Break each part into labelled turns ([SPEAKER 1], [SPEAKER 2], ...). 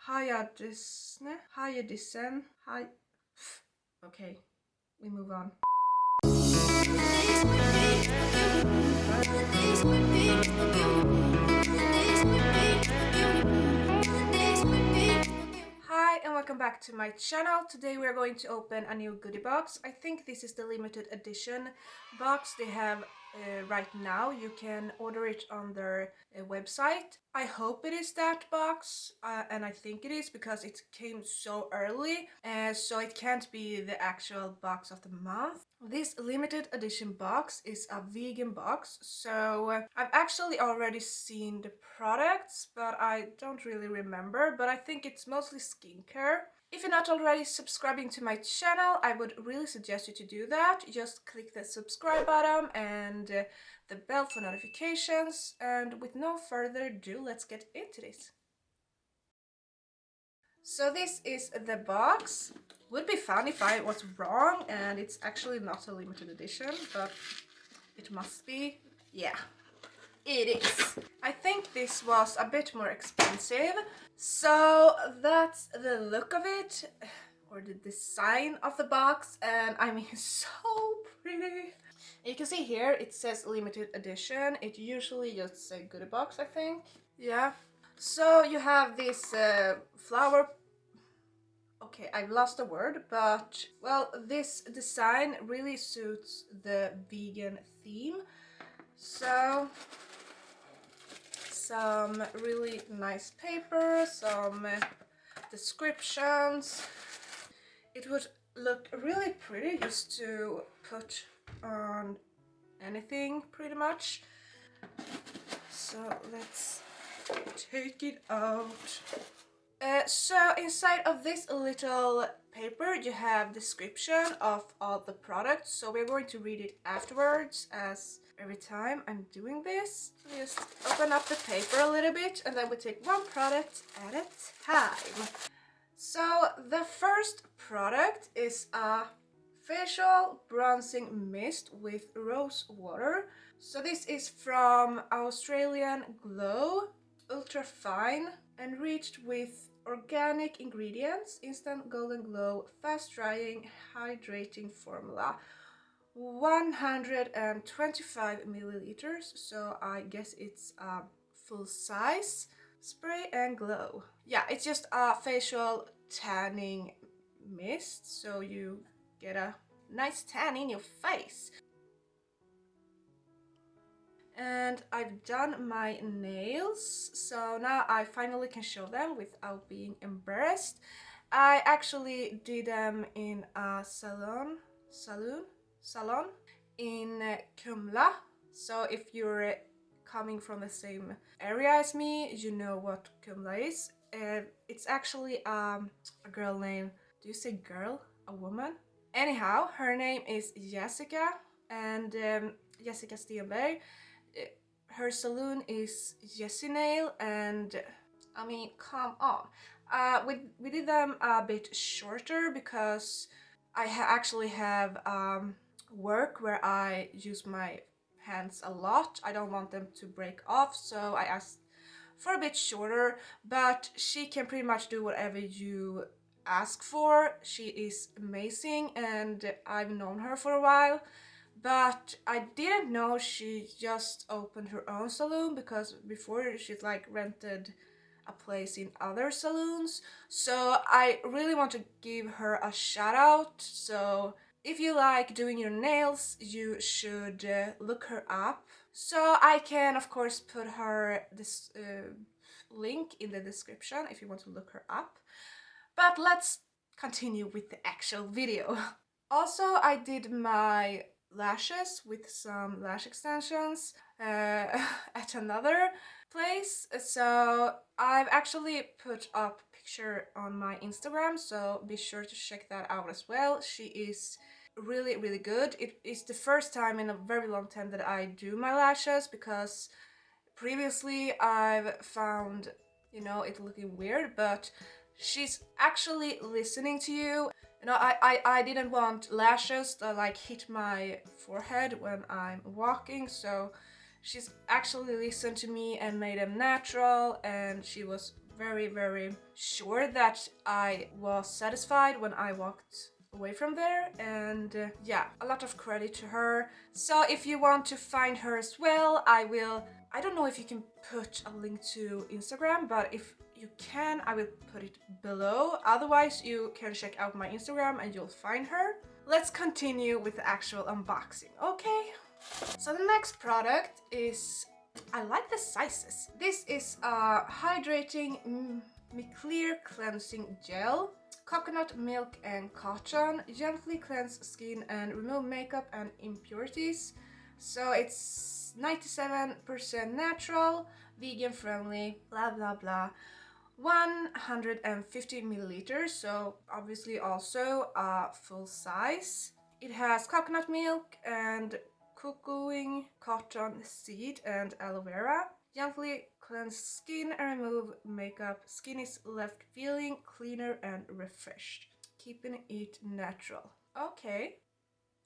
[SPEAKER 1] Hayadisen. Okay, we move on. Hi and welcome back to my channel. Today we are going to open a new goodie box. I think this is the limited edition box they have right now. You can order it on their website. I hope it is that box and I think it is because it came so early, so it can't be the actual box of the month. This limited edition box is a vegan box, so I've actually already seen the products, but I don't really remember, but I think it's mostly skincare. If you're not already subscribing to my channel, I would really suggest you to do that. Just click the subscribe button and the bell for notifications, and with no further ado, let's get into this. So this is the box. Would be fun if I was wrong and it's actually not a limited edition, but it must be. Yeah, it is. I think this was a bit more expensive. So that's the look of it, or the design of the box, and I mean, so pretty. You can see here it says limited edition. It usually just says goodie box, I think. Yeah. So you have this flower. Okay, I've lost a word, but well, this design really suits the vegan theme. So some really nice paper, some descriptions. It would look really pretty just to put on anything pretty much. So let's take it out. So inside of this little paper you have description of all the products, so we're going to read it afterwards, as every time I'm doing this. Just open up the paper a little bit and then we take one product at a time. So the first product is a facial bronzing mist with rose water. So this is from Australian Glow, ultra fine, enriched with organic ingredients, instant golden glow, fast drying, hydrating formula. 125 milliliters, so I guess it's a full size. Spray and glow. Yeah, it's just a facial tanning mist, so you get a nice tan in your face. And I've done my nails, so now I finally can show them without being embarrassed. I actually did them in a salon in Kumla. So if you're coming from the same area as me, you know what Kumla is. It's actually a girl named, do you say girl? A woman? Anyhow, her name is Jessica, and Jessica Stenberg. Her salon is Jessie Nail, and I mean, come on. We did them a bit shorter because I actually have work where I use my hands a lot. I don't want them to break off, so I asked for a bit shorter, but she can pretty much do whatever you ask for. She is amazing and I've known her for a while, but I didn't know she just opened her own salon, because before she's like rented a place in other salons. So I really want to give her a shout out. So if you like doing your nails, you should look her up. So I can of course put her this link in the description if you want to look her up. But let's continue with the actual video. Also, I did my lashes with some lash extensions at another place. So I've actually put up a picture on my Instagram, so be sure to check that out as well. She is really good. It is the first time in a very long time that I do my lashes, because previously I've found, you know, it looking weird, but she's actually listening to you. You know, I didn't want lashes that like hit my forehead when I'm walking, so she's actually listened to me and made them natural, and she was very, very sure that I was satisfied when I walked away from there, and yeah, a lot of credit to her. So if you want to find her as well, I don't know if you can put a link to Instagram, but if you can, I will put it below. Otherwise, you can check out my Instagram and you'll find her. Let's continue with the actual unboxing, okay? So the next product is, I like the sizes. This is a hydrating clear cleansing gel. Coconut milk and cotton, gently cleanse skin and remove makeup and impurities. So it's 97% natural, vegan friendly, blah blah blah. 150 milliliters, so obviously also a full size. It has coconut milk and cocoaing cotton seed and aloe vera. Gently cleanse skin and remove makeup. Skin is left feeling cleaner and refreshed, keeping it natural. Okay.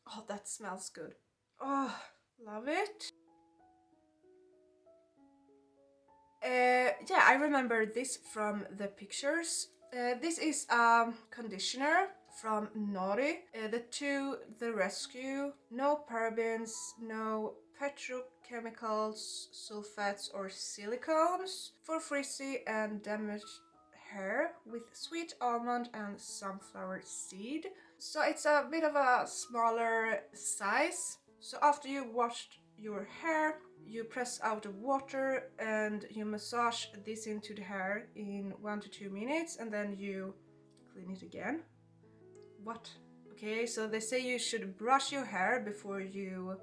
[SPEAKER 1] Oh, that smells good. Oh, love it. Yeah, I remember this from the pictures. This is a conditioner from Nori. The rescue. No parabens, no petrochemicals, sulfates or silicones for frizzy and damaged hair with sweet almond and sunflower seed. So it's a bit of a smaller size. So after you washed your hair, you press out the water and you massage this into the hair in 1 to 2 minutes, and then you clean it again. What? Okay, so they say you should brush your hair before you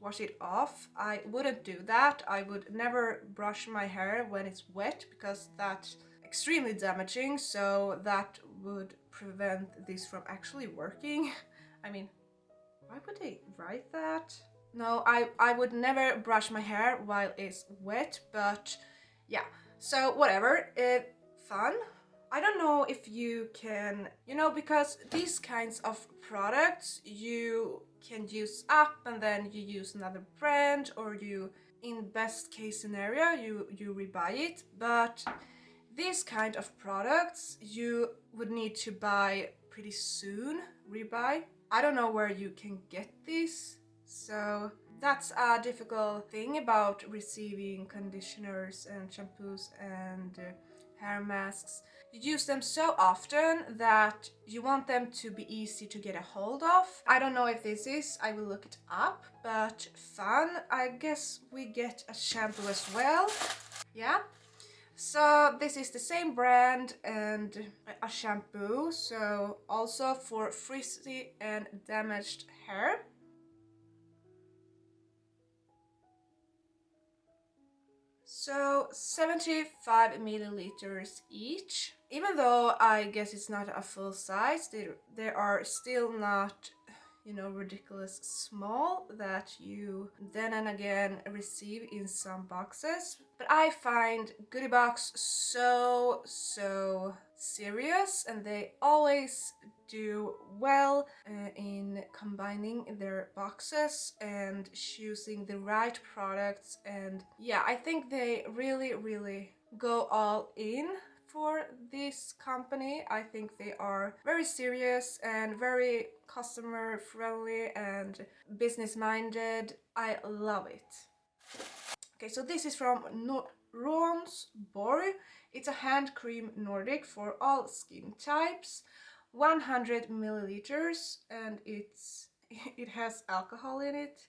[SPEAKER 1] wash it off. I wouldn't do that. I would never brush my hair when it's wet because that's extremely damaging, so that would prevent this from actually working. I mean, why would they write that? No, I would never brush my hair while it's wet, but yeah, so whatever, fun. I don't know if you can, because these kinds of products you can use up and then you use another brand, or you, in best case scenario, you rebuy it, but these kind of products you would need to buy pretty soon, rebuy. I don't know where you can get these. So that's a difficult thing about receiving conditioners and shampoos and hair masks. You use them so often that you want them to be easy to get a hold of. I don't know if this is, I will look it up, but fun. I guess we get a shampoo as well. Yeah. So this is the same brand and a shampoo, so also for frizzy and damaged hair. So 75 milliliters each. Even though I guess it's not a full size, they are still not, ridiculous small that you then and again receive in some boxes. But I find Goodiebox so serious, and they always do well in combining their boxes and choosing the right products. And yeah, I think they really go all in for this company. I think they are very serious and very customer friendly and business minded. I love it. Okay, so this is from Ronsborg. It's a hand cream Nordic for all skin types. 100 milliliters, and it has alcohol in it.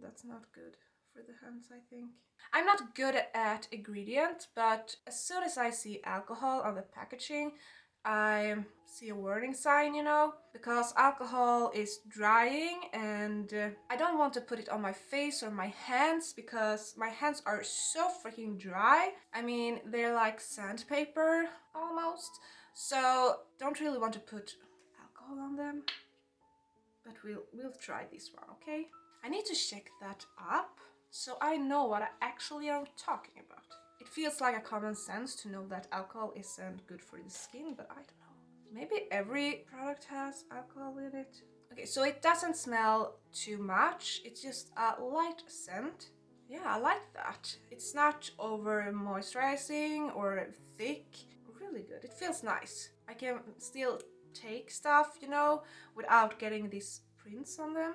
[SPEAKER 1] That's not good for the hands, I think. I'm not good at ingredients, but as soon as I see alcohol on the packaging, I see a warning sign, because alcohol is drying, and I don't want to put it on my face or my hands because my hands are so freaking dry. I mean, they're like sandpaper almost, so don't really want to put alcohol on them. But we'll try this one, okay? I need to check that up so I know what I actually am talking about. It feels like a common sense to know that alcohol isn't good for the skin, but I don't know. Maybe every product has alcohol in it. Okay, so it doesn't smell too much. It's just a light scent, Yeah, I like that. It's not over moisturizing or thick. Really good. It feels nice. I can still take stuff, you know, without getting these prints on them.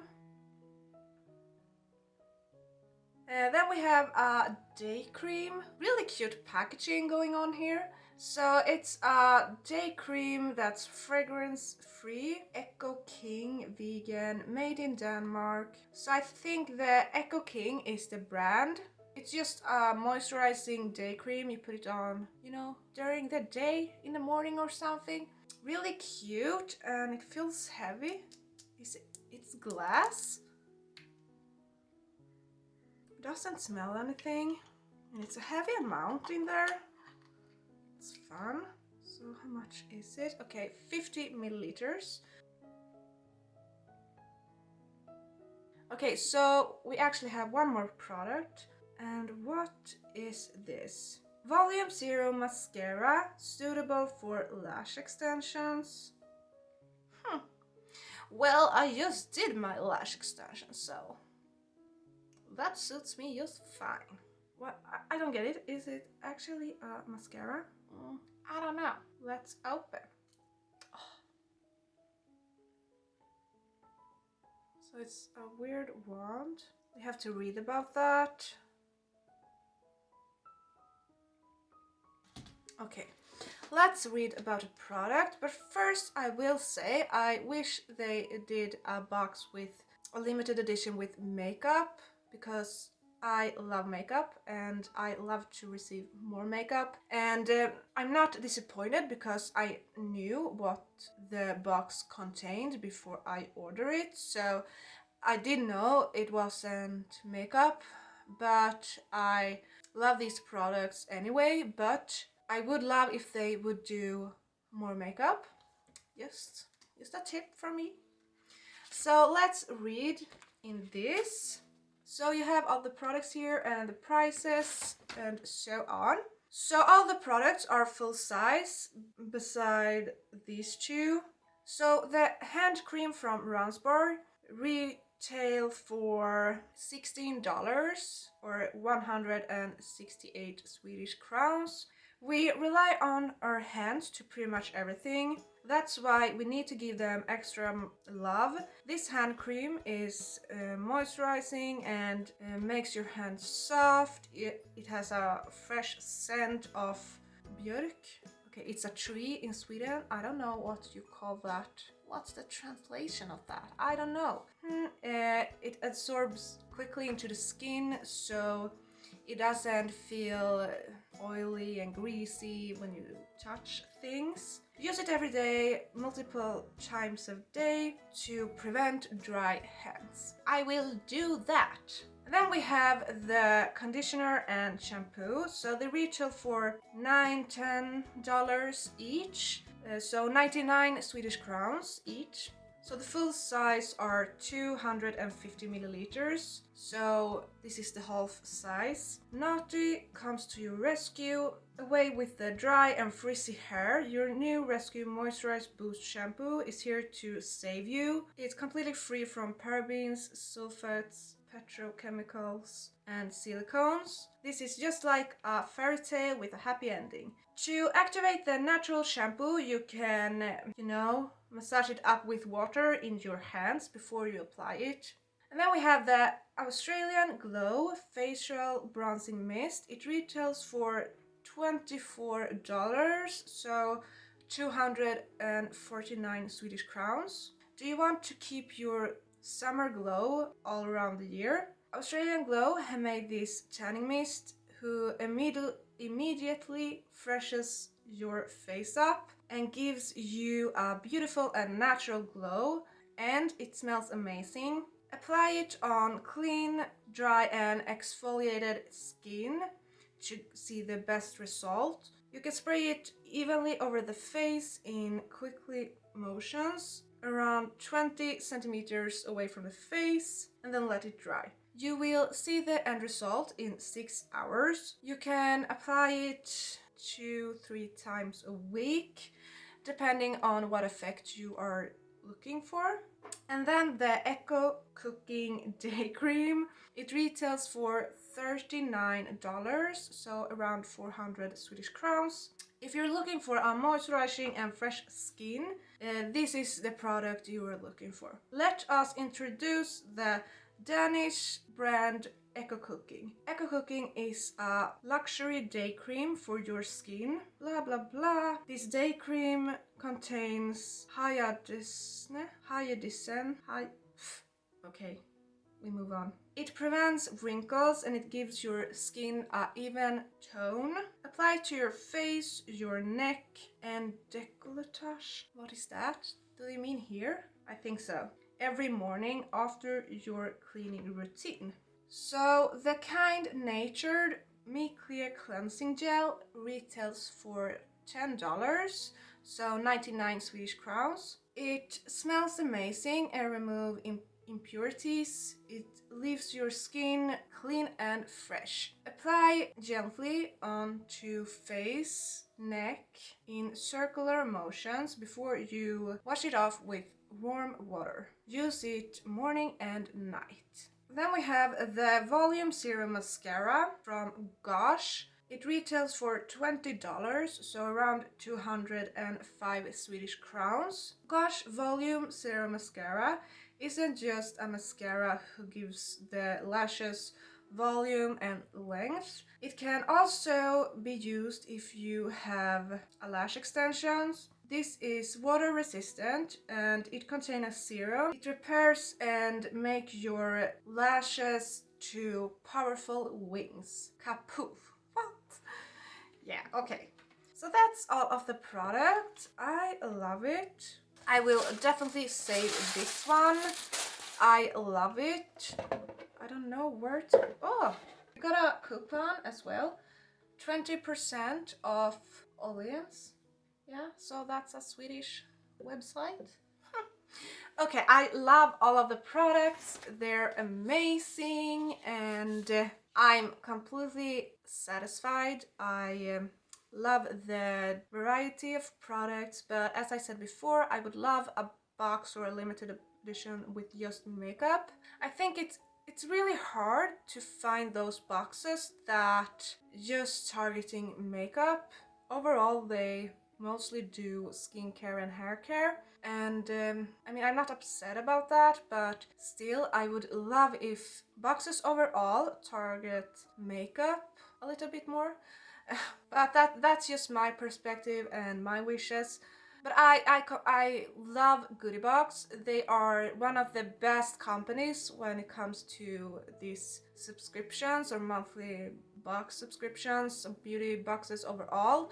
[SPEAKER 1] Then we have a day cream. Really cute packaging going on here. So it's a day cream that's fragrance free, Echo King vegan, made in Denmark. So I think the Echo King is the brand. It's just a moisturizing day cream. You put it on, you know, during the day, in the morning or something. Really cute, and it feels heavy. It's glass. Doesn't smell anything, and it's a heavy amount in there. It's fun. So how much is it? Okay, 50 milliliters. Okay, so we actually have one more product. And what is this? Volume Zero Mascara, suitable for lash extensions. Well, I just did my lash extension, so that suits me just fine. What? I don't get it. Is it actually a mascara? I don't know. Let's open. Oh. So it's a weird wand. We have to read about that. Okay, let's read about a product, but first I will say I wish they did a box with a limited edition with makeup, because I love makeup and I love to receive more makeup, and I'm not disappointed because I knew what the box contained before I ordered it, so I did know it wasn't makeup, but I love these products anyway. But I would love if they would do more makeup. Just a tip from me. So let's read in this. So you have all the products here and the prices and so on. So all the products are full size beside these two. So the hand cream from Ransborg retail for $16 or 168 Swedish crowns. We rely on our hands to pretty much everything. That's why we need to give them extra love. This hand cream is moisturizing and makes your hands soft. It has a fresh scent of björk. Okay, it's a tree in Sweden. I don't know what you call that. What's the translation of that? I don't know. It absorbs quickly into the skin, so it doesn't feel oily and greasy when you touch things. Use it every day, multiple times a day, to prevent dry hands. I will do that. And then we have the conditioner and shampoo. So they retail for $9-10 each. So 99 Swedish crowns each. So the full size are 250 milliliters. So this is the half size. Naughty comes to your rescue. Away with the dry and frizzy hair, your new Rescue Moisturize Boost shampoo is here to save you. It's completely free from parabens, sulfates, petrochemicals and silicones. This is just like a fairy tale with a happy ending. To activate the natural shampoo, you can, massage it up with water in your hands before you apply it. And then we have the Australian Glow Facial Bronzing Mist. It retails for $24, so 249 Swedish crowns. Do you want to keep your summer glow all around the year? Australian Glow have made this tanning mist who immediately freshes your face up and gives you a beautiful and natural glow, and it smells amazing. Apply it on clean, dry and exfoliated skin to see the best result. You can spray it evenly over the face in quickly motions around 20 centimeters away from the face, and then let it dry. You will see the end result in 6 hours. You can apply it 2-3 times a week, depending on what effect you are looking for. And then the Echo Cooking Day Cream. It retails for $39, so around 400 Swedish crowns. If you're looking for a moisturizing and fresh skin, this is the product you are looking for. Let us introduce the Danish brand Eco Cooking. Eco Cooking is a luxury day cream for your skin. Blah blah blah. This day cream contains okay, we move on. It prevents wrinkles and it gives your skin an even tone. Apply to your face, your neck, and décolletage. What is that? Do you mean here? I think so. Every morning after your cleaning routine. So the Kind Natured Me Clear Cleansing Gel retails for $10, so 99 Swedish crowns. It smells amazing and removes impurities. It leaves your skin clean and fresh. Apply gently onto face, neck in circular motions before you wash it off with warm water. Use it morning and night. Then we have the Volume Serum Mascara from Gosh. It retails for $20, so around 205 Swedish crowns. Gosh Volume Serum Mascara isn't just a mascara who gives the lashes volume and length. It can also be used if you have lash extensions. This is water resistant and it contains a serum. It repairs and makes your lashes to powerful wings. Kapoof. What? Yeah, okay. So that's all of the product. I love it. I will definitely save this one. I love it. I don't know where to... Oh, we got a coupon as well. 20% off audience. Yeah, so that's a Swedish website. Okay, I love all of the products. They're amazing and I'm completely satisfied. I love the variety of products, but as I said before, I would love a box or a limited edition with just makeup. I think it's really hard to find those boxes that just targeting makeup. Overall, they mostly do skincare and hair care, and I mean, I'm not upset about that, but still I would love if boxes overall target makeup a little bit more. But that's just my perspective and my wishes. But I love Goodiebox. They are one of the best companies when it comes to these subscriptions or monthly box subscriptions, beauty boxes overall.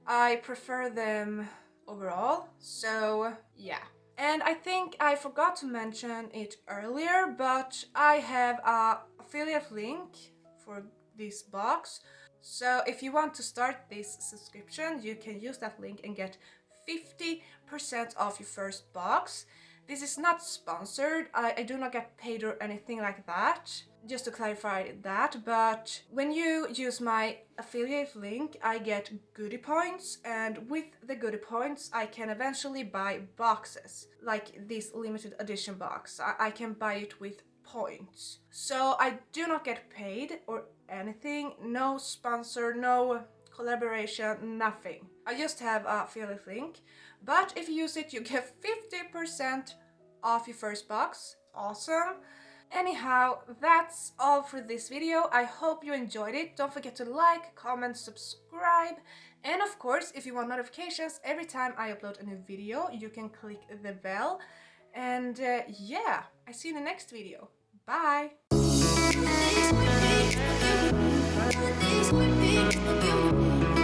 [SPEAKER 1] I prefer them overall, so yeah. And I think I forgot to mention it earlier, but I have an affiliate link for this box. So if you want to start this subscription, you can use that link and get 50% off your first box. This is not sponsored. I do not get paid or anything like that. Just to clarify that, but when you use my affiliate link, I get goodie points, and with the goodie points, I can eventually buy boxes, like this limited edition box. I can buy it with points. So I do not get paid or anything, no sponsor, no collaboration, nothing. I just have a affiliate link, but if you use it, you get 50% off your first box. Awesome. Anyhow, that's all for this video. I hope you enjoyed it. Don't forget to like, comment, subscribe, and of course, if you want notifications every time I upload a new video, you can click the bell. And yeah, I see you in the next video. Bye! This would be